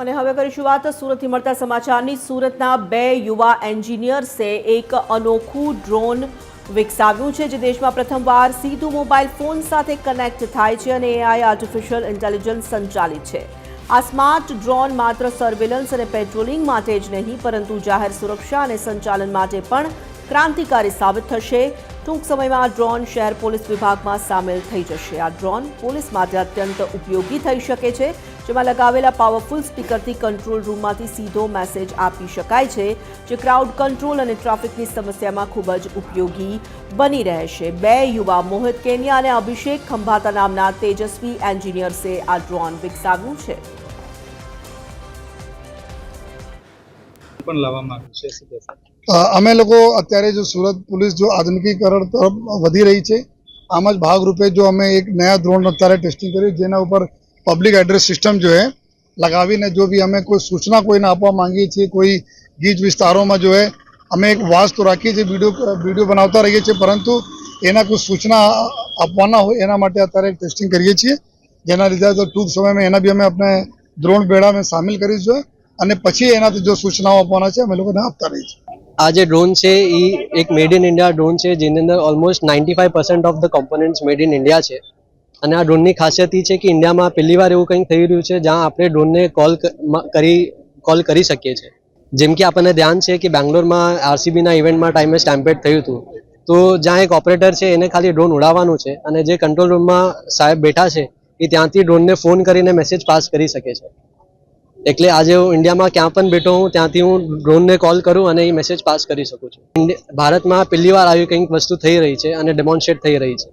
અને હવે કરીશું વાત સુરતથી મળતા સમાચારની। સુરતના બે યુવા એન્જિનિયર્સે એક અનોખું ડ્રોન વિકસાવ્યું છે જે દેશમાં પ્રથમવાર સીધું મોબાઈલ ફોન સાથે કનેક્ટ થાય છે અને એઆઈ આર્ટિફિશિયલ ઇન્ટેલિજન્સ સંચાલિત છે। આ સ્માર્ટ ડ્રોન માત્ર સર્વેલન્સ અને પેટ્રોલિંગ માટે જ નહીં પરંતુ જાહેર સુરક્ષા અને સંચાલન માટે પણ ક્રાંતિકારી સાબિત થશે। ટૂંક સમયમાં આ ડ્રોન શહેર પોલીસ વિભાગમાં સામેલ થઈ જશે। આ ડ્રોન પોલીસ માટે અત્યંત ઉપયોગી થઈ શકે છે, જેમાં લગાવેલા પાવરફુલ સ્પીકરથી કંટ્રોલ રૂમમાંથી સીધો મેસેજ આપી શકાય છે, જે ક્રાઉડ કંટ્રોલ અને ટ્રાફિકની સમસ્યામાં ખૂબ જ ઉપયોગી બની રહેશે। બે યુવા મોહિત કેનિયા અને અભિષેક ખંભાતા નામના તેજસ્વી એન્જિનિયર્સે આ ડ્રોન વિકસાવ્યું છે। અમે લોકો અત્યારે જો સુરત પોલીસ जो આધુનિકીકરણ તરફ વધી રહી છે, આમ જ ભાગરૂપે જો અમે એક નયા ડ્રોન અત્યારે ટેસ્ટિંગ કર્યું, જેના ઉપર પબ્લિક એડ્રેસ સિસ્ટમ जो है લગાવીને જો બી અમે કોઈ સૂચના કોઈને આપવા માંગીએ છીએ, કોઈ ગીચ વિસ્તારોમાં जो है અમે એક વાસ તો રાખીએ છીએ, વિડીયો બનાવતા રહીએ છીએ, પરંતુ એના કોઈ સૂચના આપવાના હોય એના માટે અત્યારે ટેસ્ટિંગ કરીએ છીએ, જેના લીધે તો ટૂંક સમયમાં એના બી અમે આપણે ડ્રોન બેડામાં સામેલ કરીશું અને પછી એનાથી જો સૂચનાઓ આપવાના છે અમે લોકોને આપતા રહીશું। આ જે ડ્રોન છે એ એક મેડ ઇન ઇન્ડિયા ડ્રોન છે, જેની અંદર almost 95% of the components made in India છે। અને આ ડ્રોનની ખાસિયત એ છે કે ઇન્ડિયામાં પહેલી વાર એવું કંઈક થઈ રહ્યું છે જ્યાં આપણે ડ્રોનને કોલ કરી શકીએ છીએ। જેમ કે આપણને ધ્યાન છે કે બેંગ્લોરમાં આરસીબીના ઇવેન્ટમાં ટાઈમે સ્ટેમ્પેડ થયું હતું, તો જ્યાં એક ઓપરેટર છે એને ખાલી ડ્રોન ઉડાવવાનું છે અને જે કંટ્રોલ રૂમમાં સાહેબ બેઠા છે એ ત્યાંથી ડ્રોનને ફોન કરીને મેસેજ પાસ કરી શકે છે। એટલે આજે હું ઇન્ડિયામાં ક્યાં પણ બેઠો હું ત્યાંથી હું ડ્રોનને કોલ કરું અને એ મેસેજ પાસ કરી શકું છું। ભારતમાં પહેલી વાર આવી કંઈક વસ્તુ થઈ રહી છે અને ડેમોન્સ્ટ્રેટ થઈ રહી છે।